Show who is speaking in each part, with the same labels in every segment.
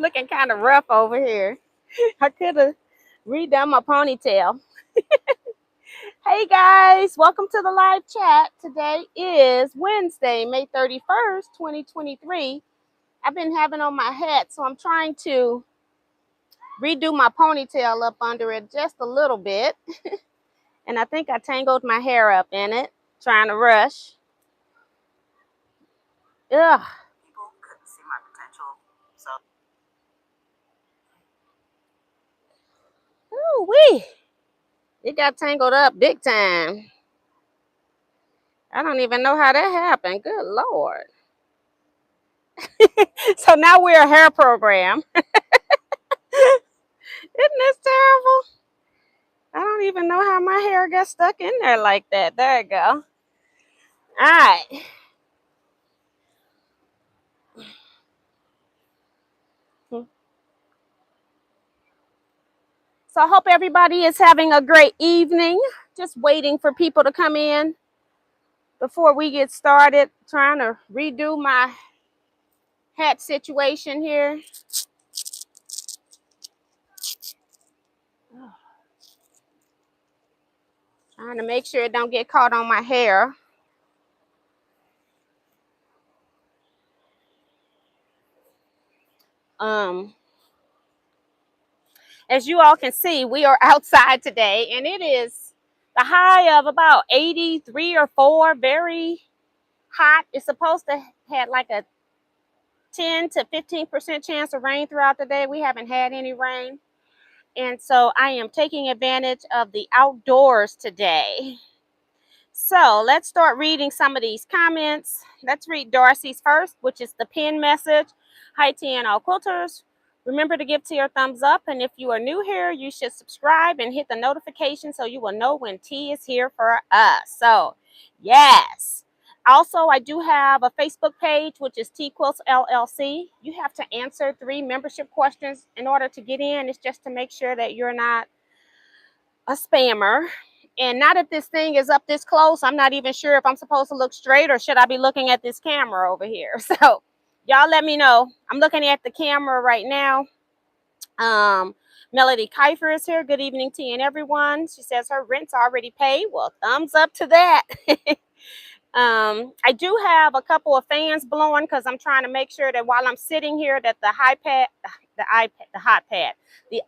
Speaker 1: looking kind of rough over here. I could have redone my ponytail. Hey guys, welcome to the live chat. Today is Wednesday, May 31st, 2023. I've been having on my hat, so I'm trying to redo my ponytail up under it just a little bit. And I think I tangled my hair up in it, trying to rush. Ugh. People couldn't see my potential, so. Ooh wee. It got tangled up big time. I don't even know how that happened. Good Lord. So now we're a hair program. Isn't this terrible? I don't even know how my hair got stuck in there like that. There you go. All right. So I hope everybody is having a great evening. Just waiting for people to come in before we get started. Trying to redo my hat situation here. Trying to make sure it don't get caught on my hair. As you all can see, we are outside today, and it is the high of about 83 or 4, very hot. It's supposed to have like a 10 to 15% chance of rain throughout the day. We haven't had any rain, and so I am taking advantage of the outdoors today. So let's start reading some of these comments. Let's read Darcy's first, which is the pin message. Hi, T and all quilters. Remember to give T your thumbs up, and if you are new here, you should subscribe and hit the notification so you will know when T is here for us. So, yes. Also, I do have a Facebook page, which is Teaquilts LLC. You have to answer 3 membership questions in order to get in. It's just to make sure that you're not a spammer. And now that this thing is up this close, I'm not even sure if I'm supposed to look straight or should I be looking at this camera over here. So y'all let me know. I'm looking at the camera right now. Melody Kiefer is here. Good evening, T and everyone. She says her rent's already paid. Well, thumbs up to that. I do have a couple of fans blowing because I'm trying to make sure that while I'm sitting here that the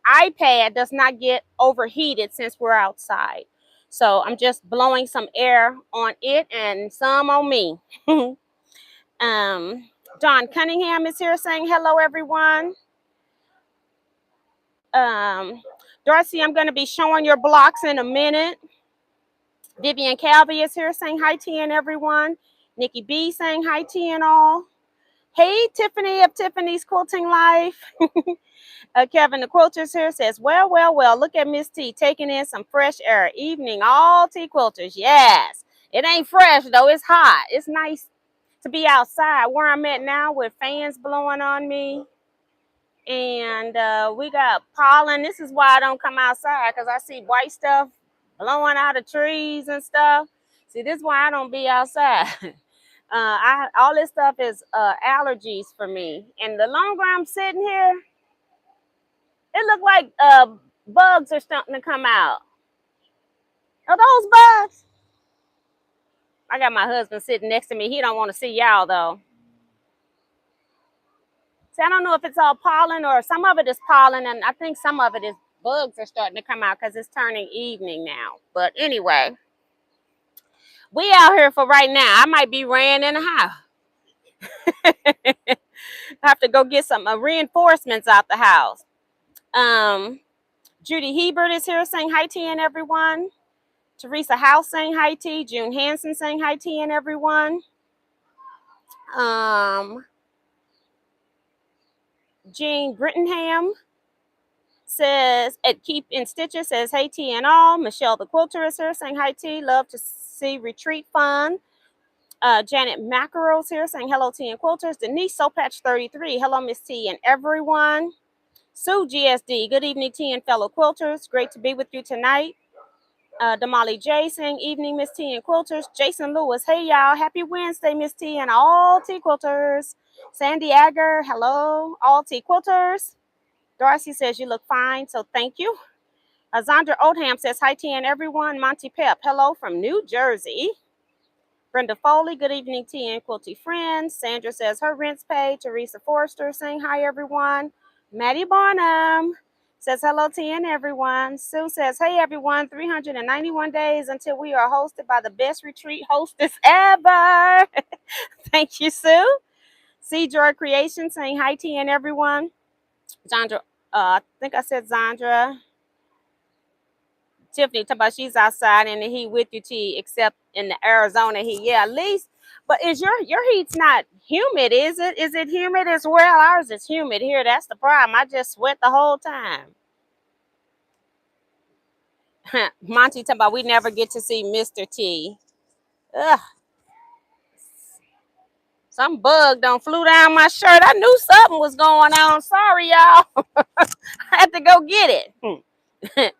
Speaker 1: iPad does not get overheated since we're outside. So I'm just blowing some air on it and some on me. Don Cunningham is here saying hello, everyone. Darcy, I'm going to be showing your blocks in a minute. Vivian Calvi is here saying hi, T and everyone. Nikki B saying hi, T and all. Hey, Tiffany of Tiffany's Quilting Life. Kevin the Quilters here says, well, look at Miss T taking in some fresh air. Evening, all T Quilters. Yes. It ain't fresh, though. It's hot. It's nice to be outside where I'm at now with fans blowing on me. And we got pollen. This is why I don't come outside, because I see white stuff blowing out of trees and stuff. See, this is why I don't be outside. All this stuff is allergies for me. And the longer I'm sitting here, it look like bugs are starting to come out. Are those bugs? I got my husband sitting next to me. He don't want to see y'all, though. See, I don't know if it's all pollen or some of it is pollen, and I think some of it is bugs are starting to come out because it's turning evening now. But anyway, we out here for right now. I might be ran in the house. I have to go get some reinforcements out the house. Judy Hebert is here saying hi, T and everyone. Teresa House saying hi, T. June Hansen saying hi, T and everyone. Jean Brittenham says at Keep in Stitches says hey, T and all. Michelle the Quilter is here saying hi, T. Love to see retreat fun. Janet Mackerel's here saying hello, T and Quilters. Denise Sopatch 33. Hello, Miss T and everyone. Sue GSD. Good evening, T and fellow quilters. Great to be with you tonight. Damali J saying, evening, Miss T and Quilters. Jason Lewis, hey y'all, happy Wednesday, Miss T and all T Quilters. Sandy Agger, hello, all T Quilters. Darcy says, you look fine, so thank you. Zandra Oldham says, hi T and everyone. Monty Pep, hello from New Jersey. Brenda Foley, good evening, T and Quilty friends. Sandra says, her rent's paid. Teresa Forrester saying, hi everyone. Maddie Barnum says, hello, T and everyone. Sue says, hey everyone, 391 days until we are hosted by the best retreat hostess ever. Thank you, Sue. C Joy Creation saying, hi, T and everyone. Zandra, I think I said Zandra. Tiffany talking about she's outside in the heat with you, T, except in the Arizona heat. Yeah, at least. But is your heat's not humid, is it? Is it humid as well? Ours is humid here. That's the problem. I just sweat the whole time. Monty talking about we never get to see Mr. T. Ugh. Some bug done flew down my shirt. I knew something was going on. Sorry, y'all. I had to go get it.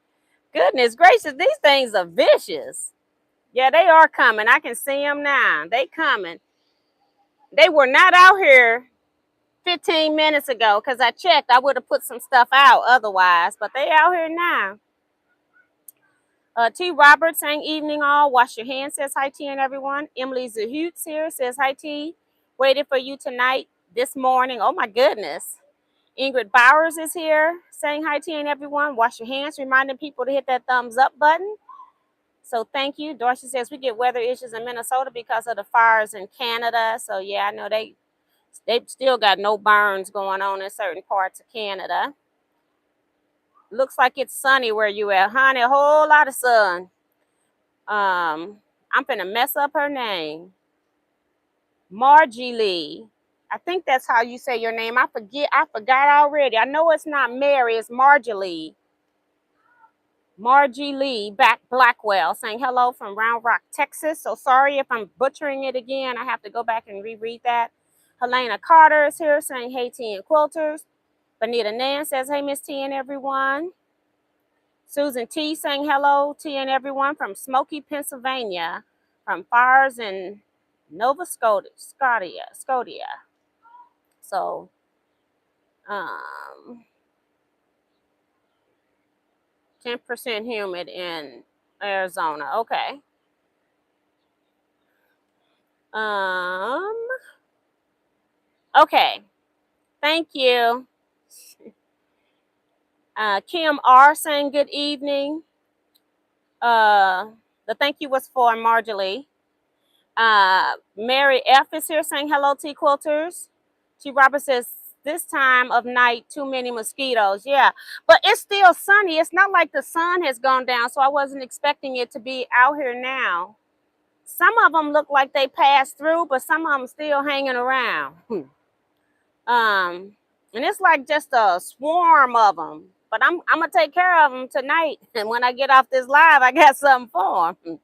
Speaker 1: Goodness gracious, these things are vicious. Yeah, they are coming. I can see them now. They coming. They were not out here 15 minutes ago because I checked. I would have put some stuff out otherwise, but they out here now. T. Roberts saying, evening all. Wash your hands, says hi, T and everyone. Emily Zahutz here says hi, T. Waited for you tonight, this morning. Oh, my goodness. Ingrid Bowers is here saying hi, T and everyone. Wash your hands, reminding people to hit that thumbs up button. So thank you. Dorsey says we get weather issues in Minnesota because of the fires in Canada. So yeah, I know they still got no burns going on in certain parts of Canada. Looks like it's sunny where you at, honey. A whole lot of sun. I'm finna mess up her name. Margie Lee. I think that's how you say your name. I forgot already. I know it's not Mary, it's Margie Lee. Margie Lee back Blackwell saying hello from Round Rock, Texas. So sorry if I'm butchering it again. I have to go back and reread that. Helena Carter is here saying hey, T and Quilters. Bonita Nan says hey, Miss T and everyone. Susan T saying hello, T and everyone from Smoky, Pennsylvania, from fires in Nova Scotia. So, 10% humid in Arizona. Okay. Okay. Thank you. Kim R saying good evening. The thank you was for Marjorie. Mary F is here saying hello, T Quilters. T Robert says this time of night too many mosquitoes. Yeah, but it's still sunny. It's not like the sun has gone down, so I wasn't expecting it to be out here now. Some of them look like they passed through, but some of them still hanging around. And it's like just a swarm of them. But I'm gonna take care of them tonight, and when I get off this live, I got something for them.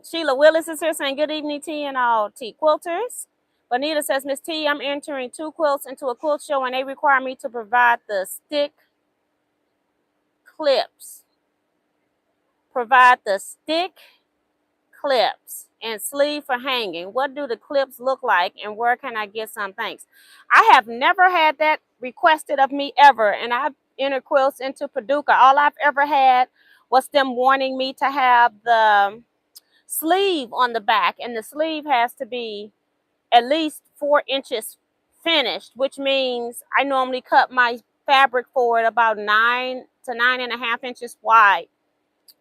Speaker 1: Sheila Willis is here saying good evening, T and all T Quilters. Bonita says, Miss T, I'm entering 2 quilts into a quilt show, and they require me to provide the stick clips. Provide the stick clips and sleeve for hanging. What do the clips look like, and where can I get some? Thanks. I have never had that requested of me ever, and I've entered quilts into Paducah. All I've ever had was them wanting me to have the sleeve on the back, and the sleeve has to be at least 4 inches finished, which means I normally cut my fabric for it about 9 to 9.5 inches wide.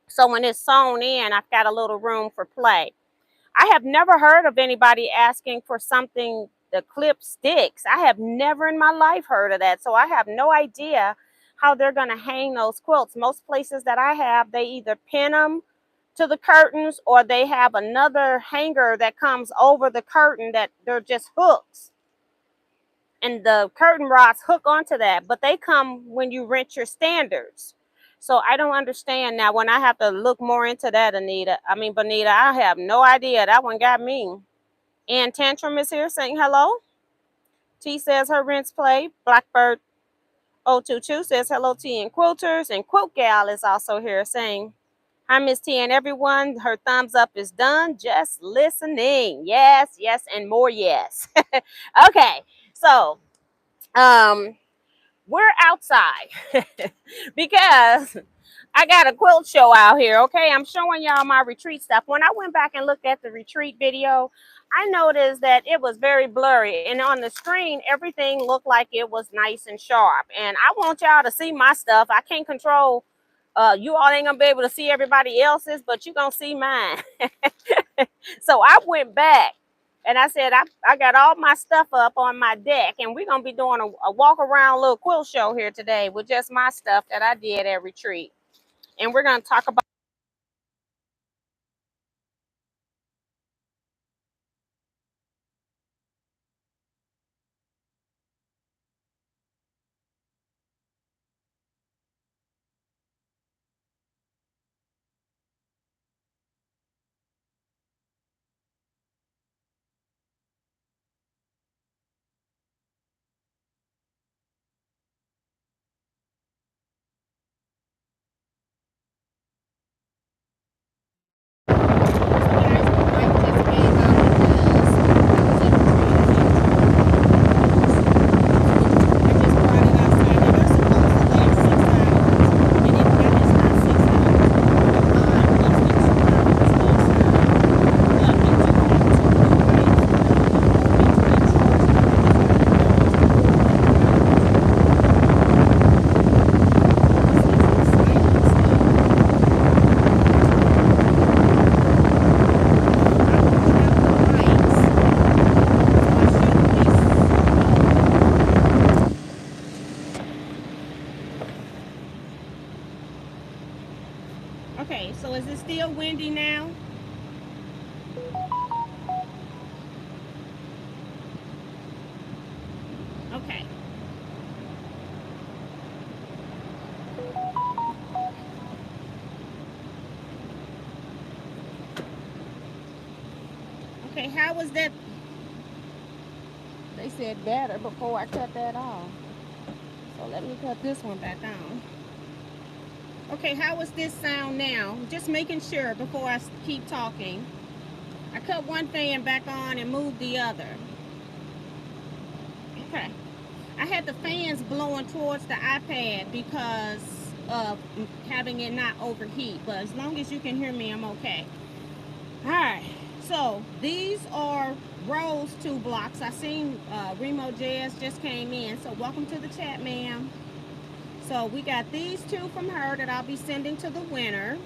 Speaker 1: So when it's sewn in, I've got a little room for play. I have never heard of anybody asking for something, the clip sticks. I have never in my life heard of that. So I have no idea how they're going to hang those quilts. Most places that I have, they either pin them to the curtains or they have another hanger that comes over the curtain that they're just hooks. And the curtain rods hook onto that. But they come when you rent your standards. So I don't understand now when I have to look more into that, Bonita, I have no idea. That one got me. Ann Tantrum is here saying hello. T says her rents play. Blackbird 022 says hello, T and Quilters. And Quilt Gal is also here saying Hi, Miss T, and everyone. Her thumbs up is done. Just listening. Yes, yes, and more yes. Okay, so um, we're outside because I got a quilt show out here. Okay, I'm showing y'all my retreat stuff. When I went back and looked at the retreat video, I noticed that it was very blurry, and on the screen, everything looked like it was nice and sharp. And I want y'all to see my stuff. I can't control. You all ain't gonna be able to see everybody else's, but you gonna see mine. So I went back and I said, I got all my stuff up on my deck, and we're gonna be doing a walk around little quilt show here today with just my stuff that I did at retreat. And we're gonna talk about. Okay, so is it still windy now? Okay. Okay, how was that? They said better before I cut that off. So let me cut this one back on. Okay, how was this sound now? Just making sure before I keep talking. I cut one fan back on and moved the other. Okay. I had the fans blowing towards the iPad because of having it not overheat. But as long as you can hear me, I'm okay. Alright. So these are Rose 2 blocks. I seen Remo Jazz just came in. So welcome to the chat, ma'am. So we got these two from her that I'll be sending to the winner.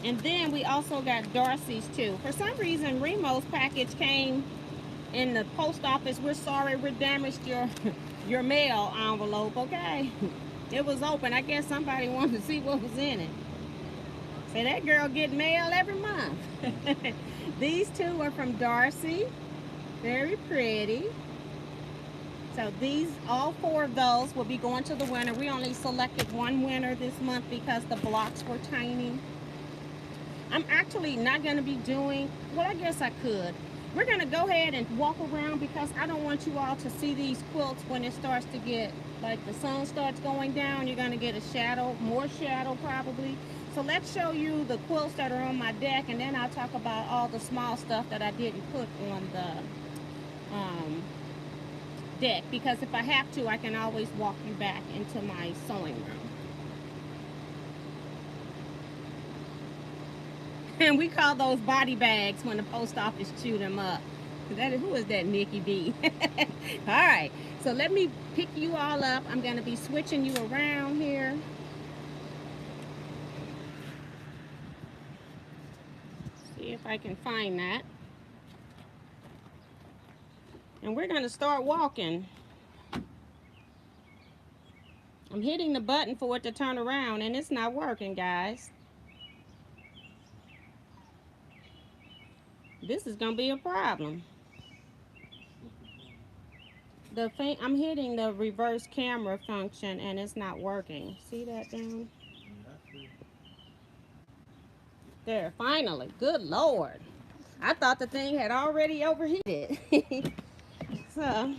Speaker 1: And then we also got Darcy's too. For some reason, Remo's package came in the post office. We're sorry we damaged your mail envelope, okay? It was open. I guess somebody wanted to see what was in it. So that girl get mail every month. These two are from Darcy. Very pretty. So these, all four of those will be going to the winner. We only selected one winner this month because the blocks were tiny. I'm actually not going to be doing, well, I guess I could. We're going to go ahead and walk around because I don't want you all to see these quilts when it starts to get, like the sun starts going down. You're going to get a shadow, more shadow probably. So let's show you the quilts that are on my deck, and then I'll talk about all the small stuff that I didn't put on the deck, because if I have to, I can always walk you back into my sewing room. And we call those body bags when the post office chewed them up. Who is that, Nikki B? All right, so let me pick you all up. I'm going to be switching you around here. See if I can find that. And we're going to start walking. I'm hitting the button for it to turn around, and it's not working, guys. This is going to be a problem. I'm hitting the reverse camera function, and it's not working. See that down? There, finally. Good Lord. I thought the thing had already overheated. So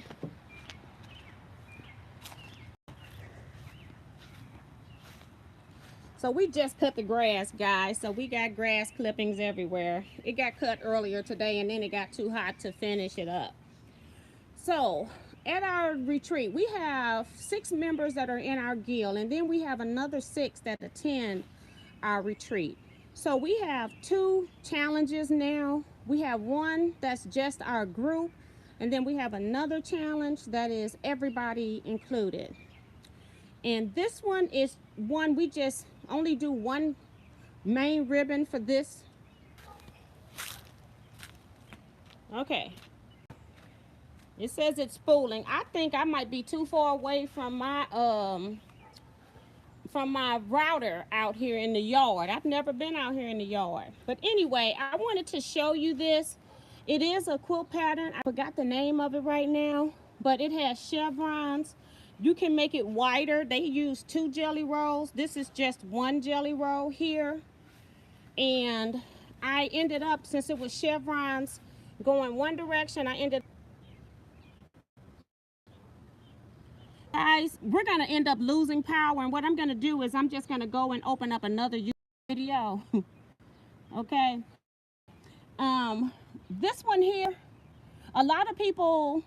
Speaker 1: So we just cut the grass, guys. So we got grass clippings everywhere. It got cut earlier today, and then it got too hot to finish it up. So at our retreat, we have 6 members that are in our guild, and then we have another 6 that attend our retreat. So we have 2 challenges now. We have one that's just our group, and then we have another challenge that is everybody included. And this one is one we just only do one main ribbon for this. Okay. It says it's spooling. I think I might be too far away from my router out here in the yard. I've never been out here in the yard. But anyway, I wanted to show you this. It is a quilt pattern. I forgot the name of it right now, but it has chevrons. You can make it wider. They use 2 jelly rolls. This is just 1 jelly roll here. And I ended up, since it was chevrons going one direction, I ended up, guys, we're gonna end up losing power, and what I'm gonna do is I'm just gonna go and open up another video. Okay. This one here, a lot of people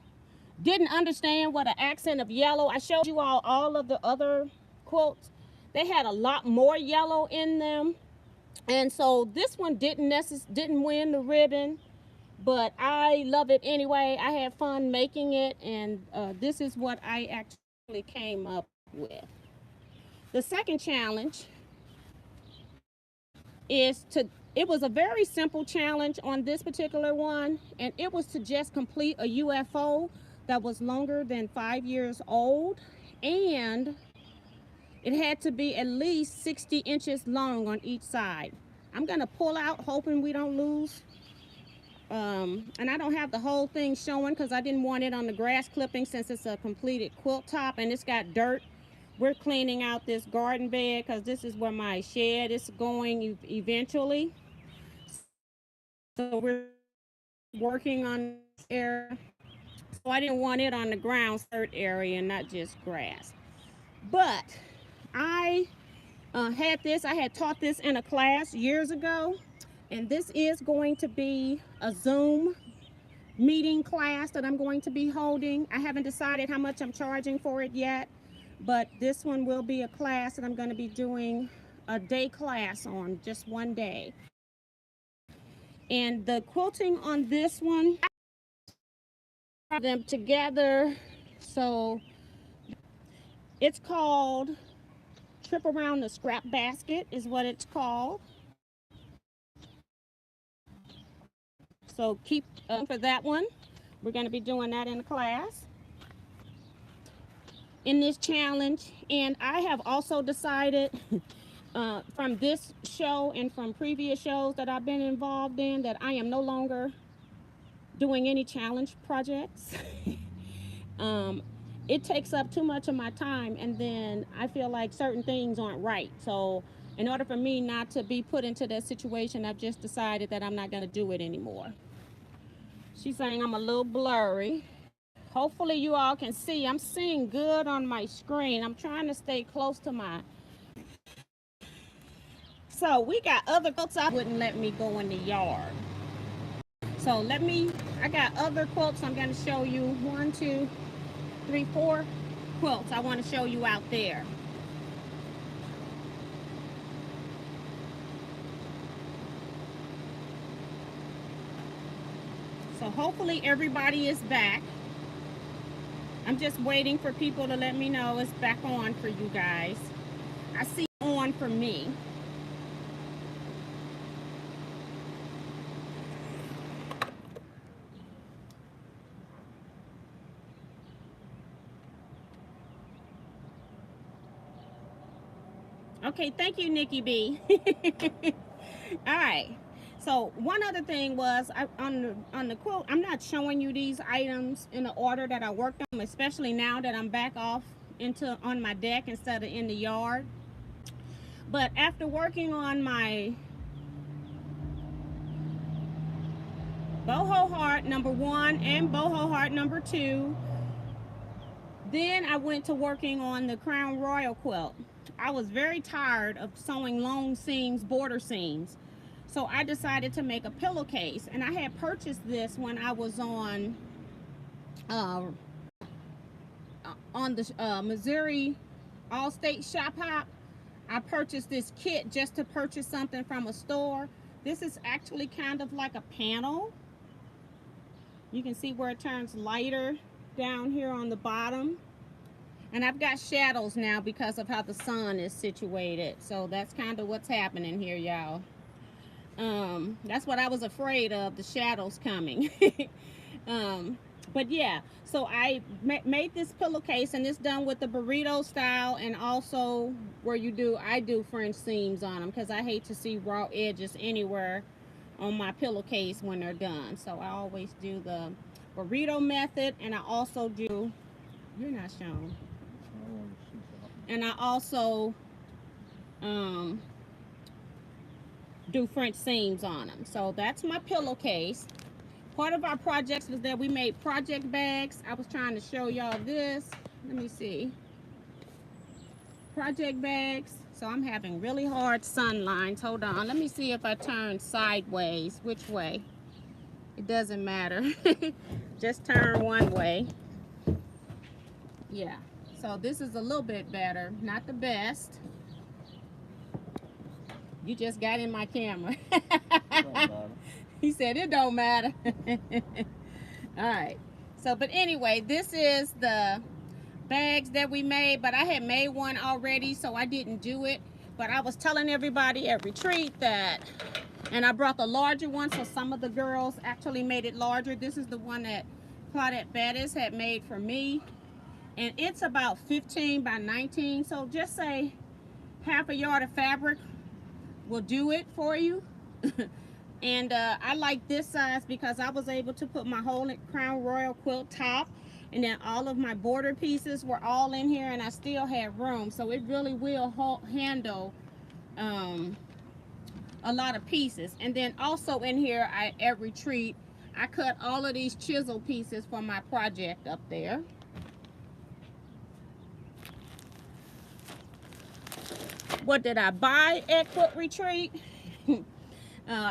Speaker 1: didn't understand what an accent of yellow. I showed you all of the other quilts. They had a lot more yellow in them, and so this one didn't win the ribbon, but I love it anyway. I had fun making it, and this is what I actually came up with. The second challenge is it was a very simple challenge on this particular one, and it was to just complete a UFO that was longer than 5 years old, and it had to be at least 60 inches long on each side. I'm gonna pull out, hoping we don't lose. And I don't have the whole thing showing because I didn't want it on the grass clipping, since it's a completed quilt top and it's got dirt. We're cleaning out this garden bed because this is where my shed is going eventually. So we're working on this area. So I didn't want it on the ground dirt area and not just grass. But I had taught this in a class years ago, and this is going to be a Zoom meeting class that I'm going to be holding. I haven't decided how much I'm charging for it yet, but this one will be a class that I'm going to be doing a day class on, just one day. And the quilting on this one, I them together. So it's called Trip Around the Scrap Basket is what it's called. So keep for that one. We're going to be doing that in the class, in this challenge. And I have also decided from this show and from previous shows that I've been involved in that I am no longer doing any challenge projects. It takes up too much of my time, and then I feel like certain things aren't right. So in order for me not to be put into that situation, I've just decided that I'm not going to do it anymore. She's saying I'm a little blurry. Hopefully you all can see. I'm seeing good on my screen. I'm trying to stay close to my... So we got other quilts. I wouldn't let me go in the yard. So I got other quilts I'm going to show you. 1, 2, 3, 4 quilts I want to show you out there. So hopefully everybody is back. I'm just waiting for people to let me know it's back on for you guys. I see on for me. Okay, thank you, Nikki B. All right. So one other thing was on the quilt, I'm not showing you these items in the order that I worked on, especially now that I'm back off on my deck instead of in the yard. But after working on my boho heart number 1 and boho heart number 2, then I went to working on the Crown Royal quilt. I was very tired of sewing long seams, border seams. So I decided to make a pillowcase. And I had purchased this when I was uh, on the Missouri All-State Shop Hop. I purchased this kit just to purchase something from a store. This is actually kind of like a panel. You can see where it turns lighter down here on the bottom. And I've got shadows now because of how the sun is situated. So that's kind of what's happening here, y'all. That's what I was afraid of, the shadows coming. But yeah, so I made this pillowcase, and it's done with the burrito style, and also where I do French seams on them because I hate to see raw edges anywhere on my pillowcase when they're done. So I always do the burrito method, and I also do, you're not showing, and I also do French seams on them. So that's my pillowcase. Part of our projects was that we made project bags. I was trying to show y'all this. Let me see. Project bags. So I'm having really hard sun lines. Hold on. Let me see if I turn sideways. Which way? It doesn't matter. Just turn one way. Yeah. So this is a little bit better. Not the best. You just got in my camera. He said it don't matter. All right. So, but anyway, this is the bags that we made, but I had made one already, so I didn't do it. But I was telling everybody at retreat that, and I brought the larger one, so some of the girls actually made it larger. This is the one that Claudette Bettis had made for me, and it's about 15 by 19. So just say half a yard of fabric will do it for you. And I like this size because I was able to put my whole Crown Royal quilt top, and then all of my border pieces were all in here, and I still had room. So it really will handle a lot of pieces. And then also in here, at retreat, I cut all of these chisel pieces for my project up there. What did I buy at Quilt Retreat?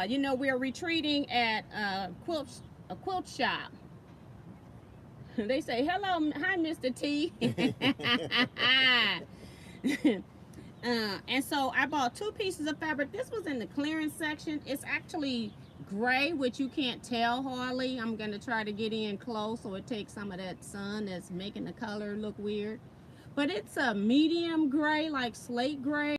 Speaker 1: You know, we're retreating at a quilt shop. They say, hello, hi, Mr. T. And so I bought 2 pieces of fabric. This was in the clearance section. It's actually gray, which you can't tell hardly. I'm going to try to get in close so it takes some of that sun that's making the color look weird. But it's a medium gray, like slate gray.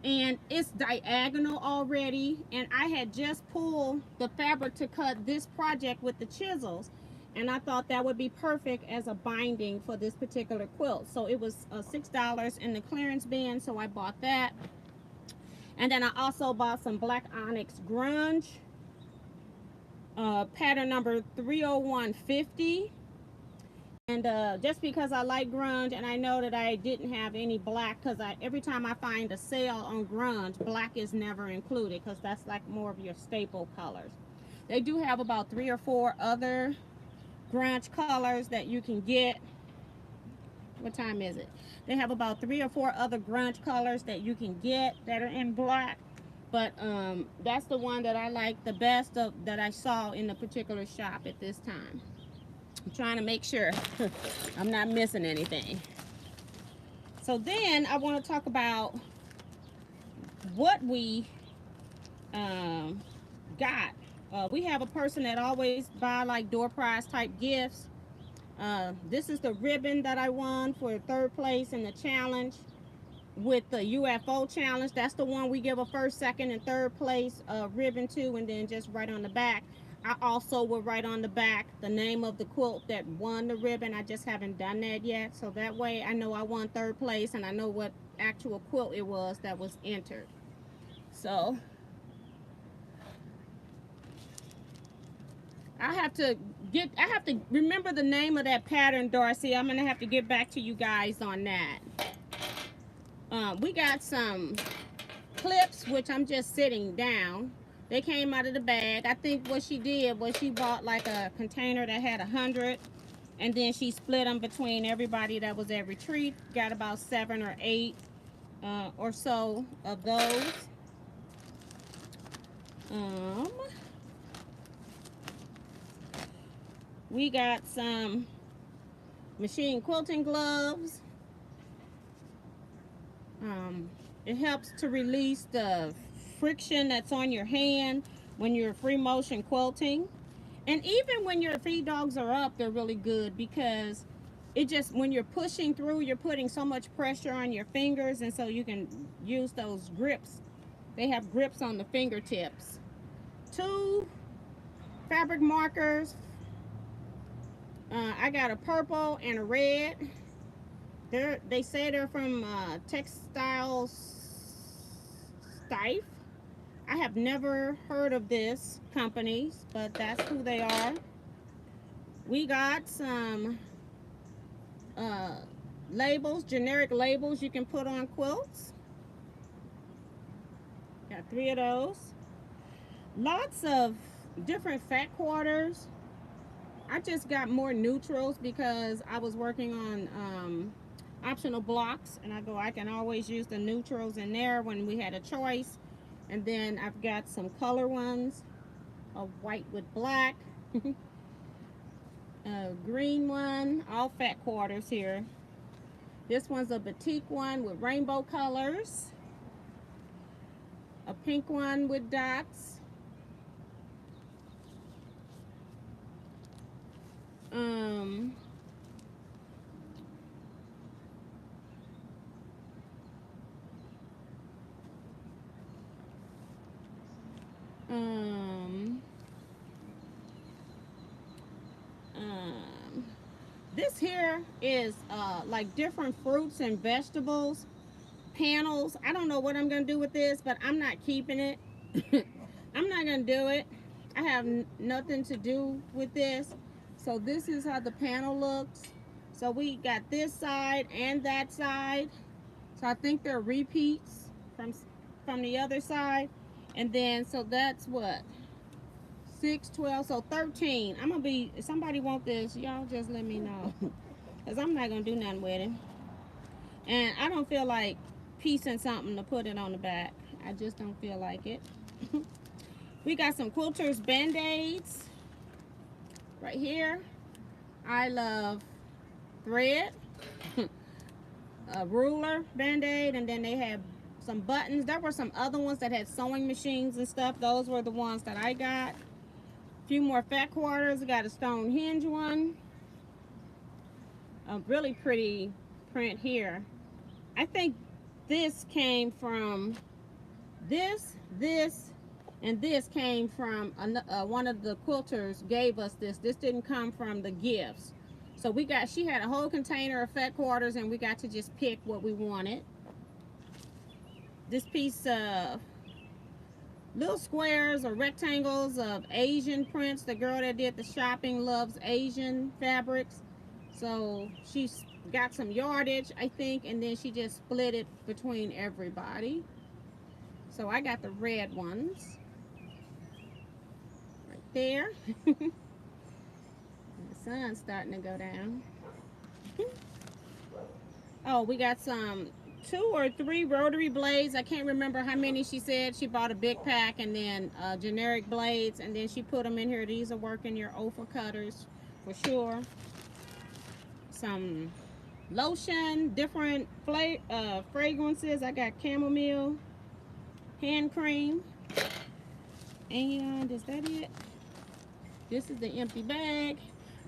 Speaker 1: And it's diagonal already, and I had just pulled the fabric to cut this project with the chisels, and I thought that would be perfect as a binding for this particular quilt. So it was $6 in the clearance bin, so I bought that. And then I also bought some black onyx grunge, pattern number 30150. And just because I like grunge, and I know that I didn't have any black, because every time I find a sale on grunge, black is never included, because that's like more of your staple colors. They do have about 3 or 4 other grunge colors that you can get. What time is it? They have about 3 or 4 other grunge colors that you can get that are in black. But that's the one that I like the best that I saw in the particular shop at this time. I'm trying to make sure I'm not missing anything. So then I want to talk about what we got. We have a person that always buy like door prize type gifts. This is the ribbon that I won for 3rd place in the challenge with the UFO challenge. That's the one we give a 1st, 2nd, and 3rd place ribbon to, and then just right on the back. I also will write on the back the name of the quilt that won the ribbon. I just haven't done that yet. So that way I know I won 3rd place, and I know what actual quilt it was that was entered. So I have to remember the name of that pattern, Darcy. I'm going to have to get back to you guys on that. We got some clips, which I'm just sitting down. They came out of the bag. I think what she did was she bought like a container that had 100, and then she split them between everybody that was at retreat. Got about 7 or 8 or so of those. Um, we got some machine quilting gloves. It helps to release the friction that's on your hand when you're free motion quilting. And even when your feed dogs are up, they're really good because it just, when you're pushing through, you're putting so much pressure on your fingers, and so you can use those grips. They have grips on the fingertips. 2 fabric markers. I got a purple and a red. They say they're from Textile Stife. I have never heard of this company, but that's who they are. We got some labels, generic labels you can put on quilts. Got 3 of those. Lots of different fat quarters. I just got more neutrals because I was working on optional blocks, and I can always use the neutrals in there when we had a choice. And then I've got some color ones, a white with black, a green one, all fat quarters here. This one's a batik one with rainbow colors, a pink one with dots, this here is like different fruits and vegetables panels. I don't know what I'm gonna do with this, but I'm not keeping it. I'm not gonna do it. I have nothing to do with this. So this is how the panel looks. So we got this side and that side. So I think they're repeats from the other side. And then so that's what, 6, 12, so 13. I'm gonna be, if somebody want this, y'all just let me know. Because I'm not gonna do nothing with it. And I don't feel like piecing something to put it on the back. I just don't feel like it. We got some Quilters Band-Aids right here. I love thread. A ruler Band-Aid, and then they have some buttons. There were some other ones that had sewing machines and stuff. Those were the ones that I got. A few more fat quarters. I got a Stonehenge one. A really pretty print here. I think this came from this, and this came from one of the quilters gave us this. This didn't come from the gifts. So we got, she had a whole container of fat quarters, and we got to just pick what we wanted. This piece of little squares or rectangles of Asian prints. The girl that did the shopping loves Asian fabrics. So she's got some yardage, I think, and then she just split it between everybody. So I got the red ones right there. The sun's starting to go down. Oh, we got some 2 or 3 rotary blades. I can't remember how many she said. She bought a big pack, and then generic blades, and then she put them in here. These are working your OFA cutters for sure. Some lotion, different fragrances. I got chamomile, hand cream, and is that it? This is the empty bag.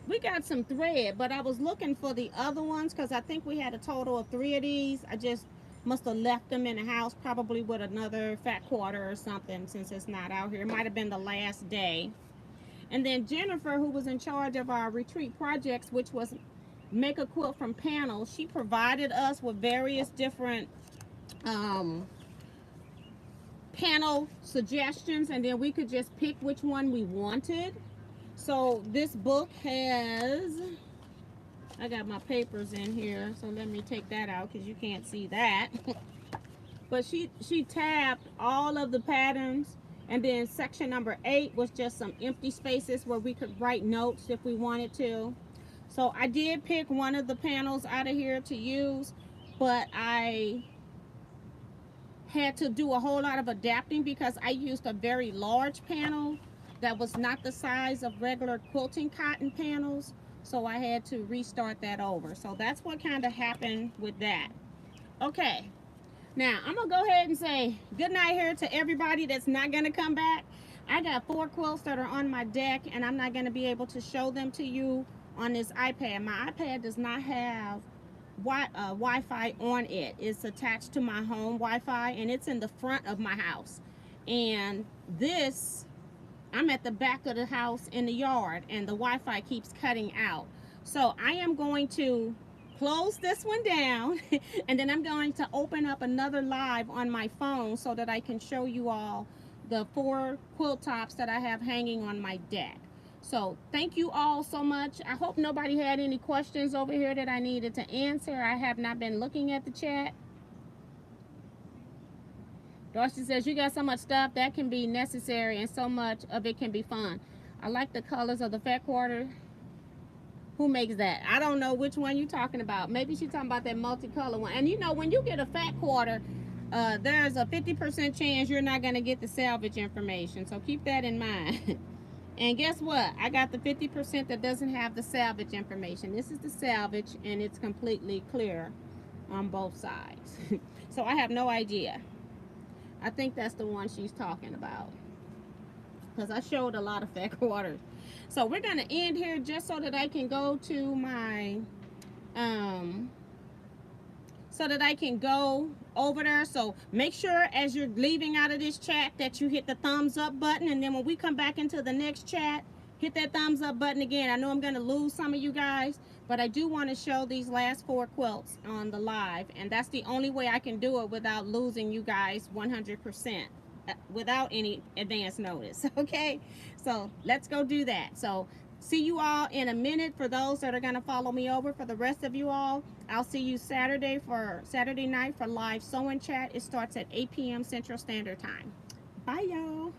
Speaker 1: We got some thread, but I was looking for the other ones because I think we had a total of 3 of these. I just must have left them in the house, probably with another fat quarter or something, since it's not out here. It might have been the last day. And then Jennifer, who was in charge of our retreat projects, which was make a quilt from panels, she provided us with various different panel suggestions, and then we could just pick which one we wanted. So this book has, I got my papers in here, so let me take that out because you can't see that. But she tabbed all of the patterns, and then section number 8 was just some empty spaces where we could write notes if we wanted to. So I did pick one of the panels out of here to use, but I had to do a whole lot of adapting because I used a very large panel that was not the size of regular quilting cotton panels. So I had to restart that over. So that's what kind of happened with that. Okay, now I'm gonna go ahead and say good night here to everybody that's not gonna come back. I got 4 quilts that are on my deck, and I'm not gonna be able to show them to you on this iPad. My iPad does not have Wi-Fi on it. It's attached to my home Wi-Fi, and it's in the front of my house. And this, I'm at the back of the house in the yard, and the Wi-Fi keeps cutting out. So I am going to close this one down and then I'm going to open up another live on my phone so that I can show you all the 4 quilt tops that I have hanging on my deck. So thank you all so much. I hope nobody had any questions over here that I needed to answer. I have not been looking at the chat. Darcy says, you got so much stuff that can be necessary and so much of it can be fun. I like the colors of the fat quarter. Who makes that? I don't know which one you're talking about. Maybe she's talking about that multicolor one. And you know, when you get a fat quarter, there's a 50% chance you're not going to get the salvage information. So keep that in mind. And guess what? I got the 50% that doesn't have the salvage information. This is the salvage, and it's completely clear on both sides. So I have no idea. I think that's the one she's talking about, because I showed a lot of fat quarters. So we're going to end here just so that I can go to my, so that I can go over there. So make sure as you're leaving out of this chat that you hit the thumbs up button. And then when we come back into the next chat, hit that thumbs up button again. I know I'm going to lose some of you guys, but I do want to show these last 4 quilts on the live. And that's the only way I can do it without losing you guys 100%. Without any advance notice. Okay, so let's go do that. So see you all in a minute. For those that are going to follow me over, for the rest of you all, I'll see you Saturday night for live sew and chat. It starts at 8 p.m. Central Standard Time. Bye, y'all.